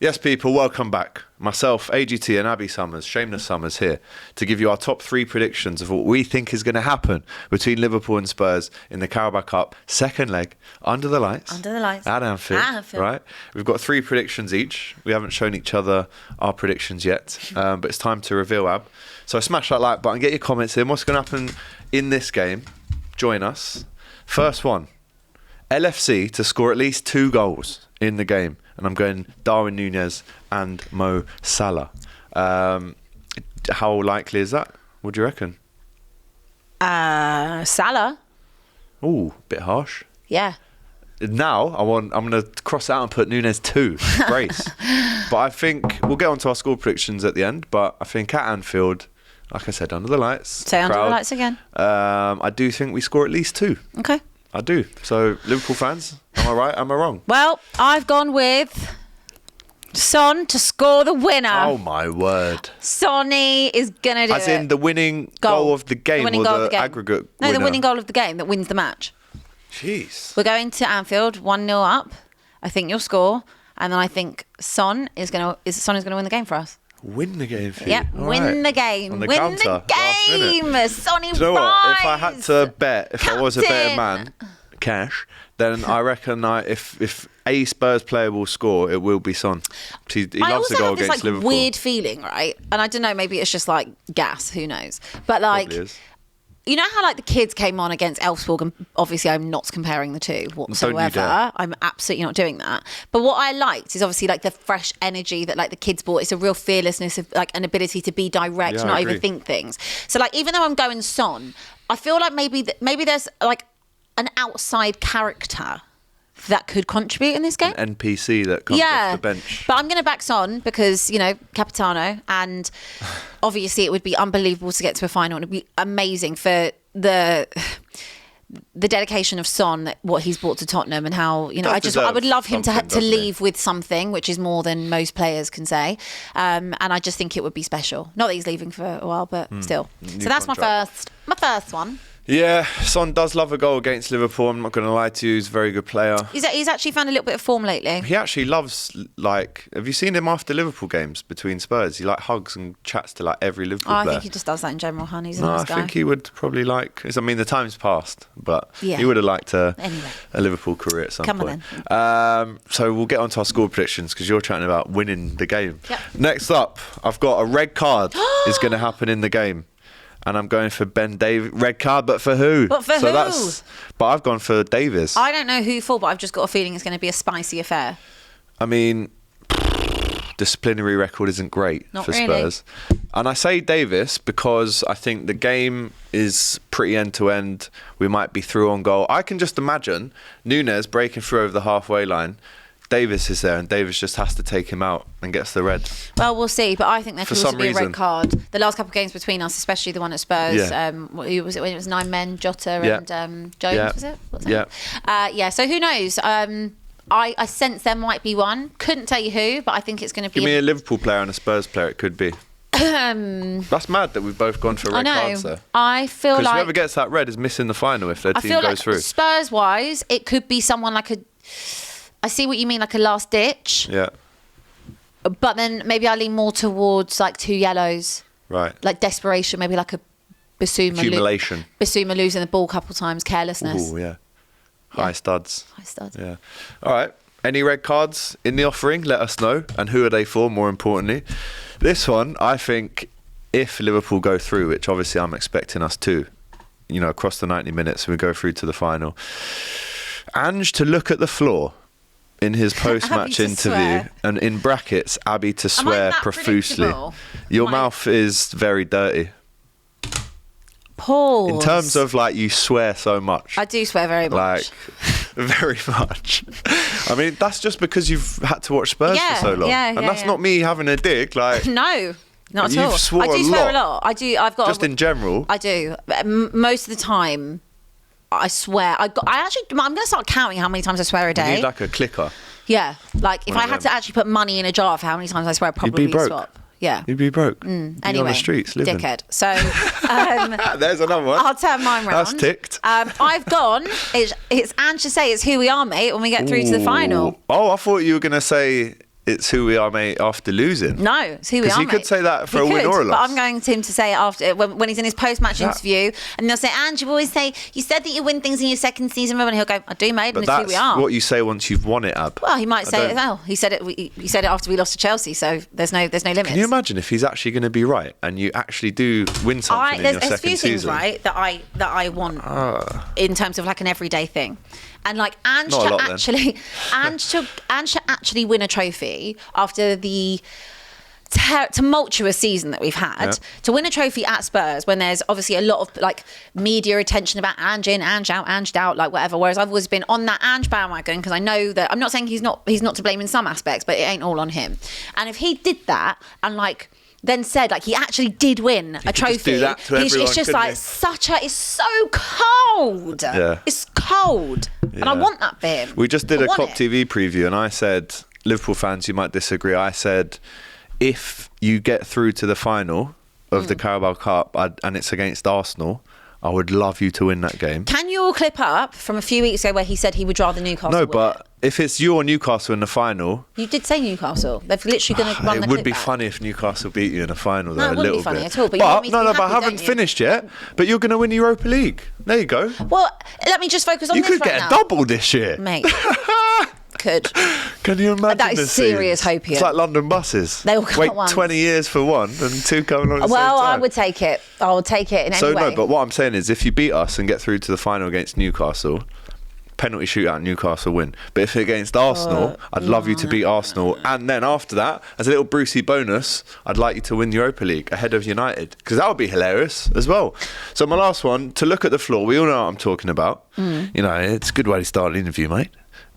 Yes, people, welcome back. Myself, AGT and Abby Summers, Shameless Summers here to give you our top 3 predictions of what we think is going to happen between Liverpool and Spurs in the Carabao Cup second leg under the lights. At Anfield. Right? We've got 3 predictions each. We haven't shown each other our predictions yet, but it's time to reveal, Ab. So smash that like button, get your comments in. What's going to happen in this game? Join us. First one, LFC to score at least 2 goals in the game. And I'm going Darwin Núñez and Mo Salah. How likely is that? What do you reckon? Salah. Ooh, bit harsh. Yeah. Now I'm going to cross out and put Núñez 2. Brace. But I think we'll get onto our score predictions at the end. But I think at Anfield, like I said, under the lights. Say under the lights again. I do think we score at least 2. Okay. I do. So, Liverpool fans, am I right? Am I wrong? Well, I've gone with Son to score the winner. Oh, my word. Sonny is going to do it. As in the winning goal of the game or the aggregate No, winner? the winning goal of the game that wins the match. Jeez. We're going to Anfield 1-0 up. I think you'll score. And then I think Son is going to win the game for us. Win the game for you. Yep, win the game. On the win counter, the game. Sonny Do you know what? If I rise. had to bet, if I was a better Captain. man, cash, then I reckon if a Spurs player will score, it will be Son. He loves to go against this, Liverpool. Weird feeling, right? And I don't know, maybe it's just like gas, who knows? But like, Probably is. you know how like the kids came on against Elfsborg, and obviously I'm not comparing the two whatsoever. Don't you dare. I'm absolutely not doing that. But what I liked is obviously like the fresh energy that like the kids brought. It's a real fearlessness of like an ability to be direct, Yeah, not I agree. overthink things. So like even though I'm going Son, I feel like maybe there's like an outside character that could contribute in this game. An NPC that comes off the bench. But I'm going to back Son because, you know, Capitano, and obviously it would be unbelievable to get to a final, and it'd be amazing for the dedication of Son, what he's brought to Tottenham, and how, you know, I would love him to leave with something, which is more than most players can say. And I just think it would be special. Not that he's leaving for a while, but still. So that's my first one. Yeah, Son does love a goal against Liverpool. I'm not going to lie to you. He's a very good player. He's actually found a little bit of form lately. He actually loves, like, have you seen him after Liverpool games between Spurs? He like hugs and chats to like every Liverpool player. I think he just does that in general, hon. He's a nice guy. I think he would probably like, I mean, the time's passed, but Yeah. he would have liked a Anyway. Liverpool career at some Come on point. then. So we'll get on to our score predictions because you're chatting about winning the game. Yep. Next up, I've got a red card is going to happen in the game. And I'm going for Ben Davies. Red card, but for who? But for who? But I've gone for Davies. I don't know who for, but I've just got a feeling it's going to be a spicy affair. I mean, disciplinary record isn't great Not for really. Spurs. And I say Davies because I think the game is pretty end-to-end. We might be through on goal. I can just imagine Núñez breaking through over the halfway line. Davies is there, and Davies just has to take him out and gets the red. Well, we'll see, but I think there For could also some be a reason. red card. The last couple of games between us, especially the one at Spurs, Yeah. who was it when it was 9 men, Jota Yeah. and Jones, Yeah. was it? What's Yeah. Yeah, so who knows? I sense there might be one. Couldn't tell you who, but I think it's going to be... Give me a Liverpool player and a Spurs player, it could be. That's mad that we've both gone for I red know. cards there. I feel Because like... whoever gets that red is missing the final if their I team feel goes like through. Spurs-wise, it could be someone like a... I see what you mean, like a last ditch. Yeah, But then maybe I lean more towards like 2 yellows. right. Like desperation, maybe like a Basuma. Accumulation. Basuma losing the ball a couple times, carelessness. Ooh, yeah. High studs. High stud. Yeah. All right. Any red cards in the offering? Let us know. And who are they for, more importantly? This one, I think, if Liverpool go through, which obviously I'm expecting us to, you know, across the 90 minutes, we go through to the final. Ange to look at the floor in his post-match Abby to interview, swear. and in brackets, Abby to Am I swear that profusely. predictable? Your Am I- mouth is very dirty. Pause. In terms of, like, you swear so much. I do swear very Like, much. very much. I mean, that's just because you've had to watch Spurs Yeah, for so long. yeah, and yeah, that's yeah. not me having a dig. Like, No, not at You've all. swore I do a swear lot. a lot. I do. I've got just in general. I do. Most of the time, I swear. I'm going to start counting how many times I swear a You day. need like a clicker. Yeah. Like if One I of had them. to actually put money in a jar for how many times I swear, I'd You'd probably be broke. stop. Yeah. You'd be broke. You'd be Anyway, on the streets living. dickhead. So There's another one. I'll turn mine round. That's ticked. I've gone. It's Ange to say it's who we are, mate. When we get through to the final. Oh, I thought you were going to say it's who we are, mate, after losing. No, it's who we are, Because he could say that for a win or a loss. But I'm going to him to say it after when he's in his post-match interview, and they'll say, "And you always say you said that you win things in your second season," and he'll go, "I do, mate, and it's who we are." That's what you say once you've won it, Ab. Well, he might say it. Well, he said it. He said it after we lost to Chelsea, so there's no limits. Can you imagine if he's actually going to be right and you actually do win something in your second season? There's a few things, right, that I want in terms of like an everyday thing. And like Ange should actually win a trophy after the tumultuous season that we've had. To win a trophy at Spurs when there's obviously a lot of like media attention about Ange in, Ange out, Ange out, like whatever. Whereas I've always been on that Ange bandwagon because I know that I'm not saying he's not to blame in some aspects, but it ain't all on him. And if he did that and like then said like he actually did win a trophy, it's just like it's so cold. Yeah. It's cold. Yeah. And I want that for him. We just did a Cop TV preview and I said, Liverpool fans, you might disagree, I said, if you get through to the final of the Carabao Cup and it's against Arsenal, I would love you to win that game. Can you all clip up from a few weeks ago where he said he would rather Newcastle No, but if it's you or Newcastle in the final... You did say Newcastle. They're literally going to run the clip It would be back. funny if Newcastle beat you in a final. No, it wouldn't be funny at all. But I haven't finished yet. But you're going to win the Europa League. There you go. Well, let me just focus on this right now. You could get a double this year. Mate. Could. Can you imagine that is serious hopium. It's like London buses. They all come wait at once. 20 years for one and two coming on at the same time. I would take it. I would take it in any way. No, but what I'm saying is if you beat us and get through to the final against Newcastle, penalty shootout, Newcastle win. But if it's against Arsenal, I'd love you to beat Arsenal. And then after that, as a little Brucey bonus, I'd like you to win the Europa League ahead of United. Because that would be hilarious as well. So my last one, to look at the floor, we all know what I'm talking about. You know, it's a good way to start an interview, mate.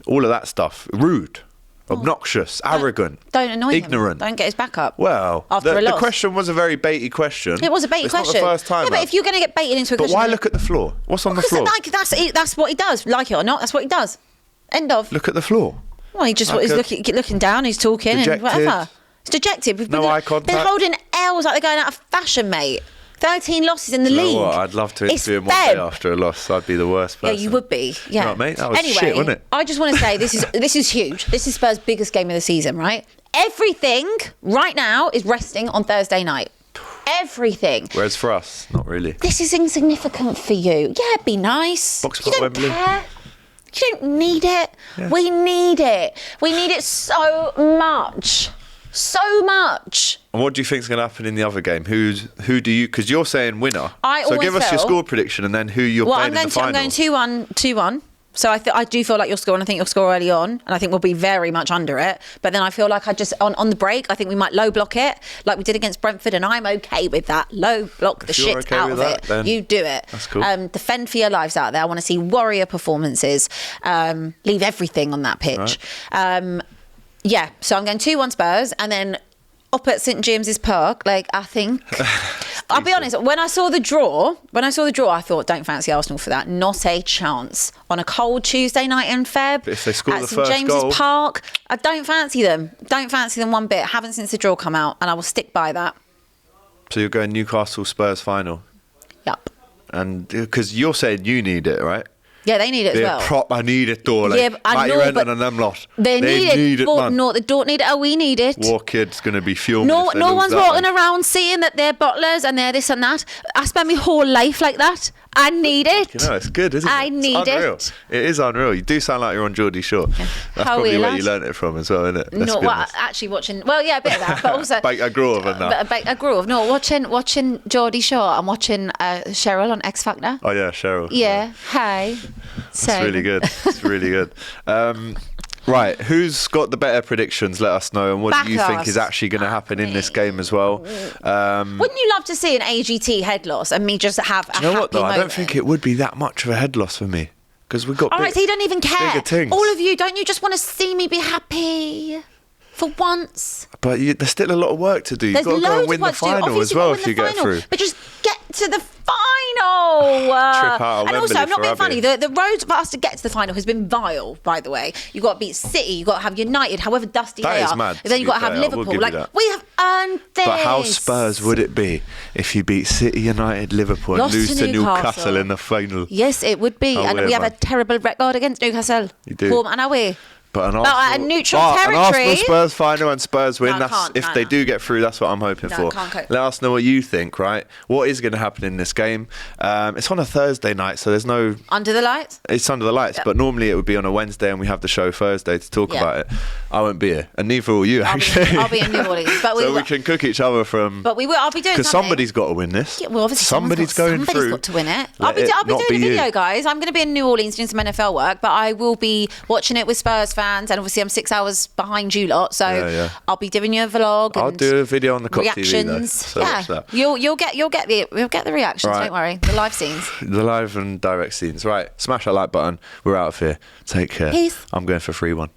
All of that stuff. Rude. Obnoxious, arrogant, don't annoy ignorant. Don't get his back up. Well, after a loss. The question was a very baity question. It was a baity question. It's not the first time. Yeah, but if you're going to get baited into a question... But why look at the floor? What's on the floor? That's what he does. Like it or not, that's what he does. End of. Look at the floor. Well, he's looking down, he's talking dejected. And whatever. He's dejected. We've been eye contact. They're holding L's like they're going out of fashion, mate. 13 losses in the league. What? I'd love to interview him one day after a loss. I'd be the worst person. Yeah, you would be. Yeah, right, mate. That was shit, wasn't it? I just want to say this is huge. This is Spurs' biggest game of the season, right? Everything right now is resting on Thursday night. Everything. Whereas for us, not really. This is insignificant for you. Yeah, be nice. Box you don't Wembley. care. You don't need it. Yeah. We need it. We need it so much. So much. And what do you think is going to happen in the other game? Who do you... Because you're saying winner. So give us your score prediction and then who you're playing in the final. I'm going 2-1. So I do feel like you'll score, and I think you'll score early on, and I think we'll be very much under it. But then I feel like on the break, I think we might low block it, like we did against Brentford, and I'm okay with that. Low block the shit out of it. You do it. That's cool. Defend for your lives out there. I want to see warrior performances. Leave everything on that pitch. Right. Yeah, so I'm going 2-1 Spurs, and then up at St James's Park, like I think... I'll be honest, when I saw the draw, I thought, don't fancy Arsenal for that. Not a chance. On a cold Tuesday night in Feb, but if they score at the St first James's goal, Park, I don't fancy them. Don't fancy them one bit. Haven't since the draw come out, and I will stick by that. So you're going Newcastle Spurs final? Yup. And because you're saying you need it, right? Yeah, they need it as well. I need it, though. Like, yeah, I know, but and them lot. They need it, but man. no, they don't need it. Oh, we need it. War Kid's going to be fuming. No one's walking around saying that they're bottlers and they're this and that. I spent my whole life like that. I need it. You know, it's good, isn't it? I need it. It is unreal. You do sound like you're on Geordie Shore. That's probably where you learnt it from as well, isn't it? No, actually watching... Well, yeah, a bit of that, but also... I grew up on that. I grew up. No, watching Geordie Shore. I'm watching Cheryl on X Factor. Oh, yeah, Cheryl. Yeah, hi. That's really good. It's really good. Right, who's got the better predictions? Let us know. And what do you think is actually going to happen in this game as well? Wouldn't you love to see an AGT head loss and me just have a happy what though? moment? I don't think it would be that much of a head loss for me because we've got. All right, so you don't even care. Things. All of you, don't you just want to see me be happy for once? But there's still a lot of work to do. You've got to go and win the final as well if you get through. But just get to the final. Trip out of and also, I'm not being funny. Abby. The road for us to get to the final has been vile, by the way. You've got to beat City. You've got to have United, however dusty they are. Mad, then you've got to have Liverpool. We have earned this. But how Spurs would it be if you beat City, United, Liverpool and lose to Newcastle in the final? Yes, it would be. And we have a terrible record against Newcastle. You do. Home and away. But at neutral An territory. Arsenal Spurs final and Spurs win. No, I can't. If they do get through, that's what I'm hoping for. Can't cope. Let us know what you think, right? What is going to happen in this game? It's on a Thursday night, so there's no... Under the lights? It's under the lights, but normally it would be on a Wednesday and we have the show Thursday to talk about it. I won't be here, and neither will you, actually. I'll be in New Orleans. But we can cook each other from... But I'll be doing something. Because somebody's got to win this. Yeah, well, obviously somebody's going through. Somebody's got to win it. I'll be doing a video, guys. I'm going to be in New Orleans doing some NFL work, but I will be watching it with Spurs fans, and obviously I'm 6 hours behind you lot, so I'll be doing you a vlog. I'll do a video on the Cop reactions. TV, though, so watch that. You'll get the reactions. Right. Don't worry, the live scenes, the live and direct scenes. Right, smash that like button. We're out of here. Take care. Peace. I'm going for 3-1.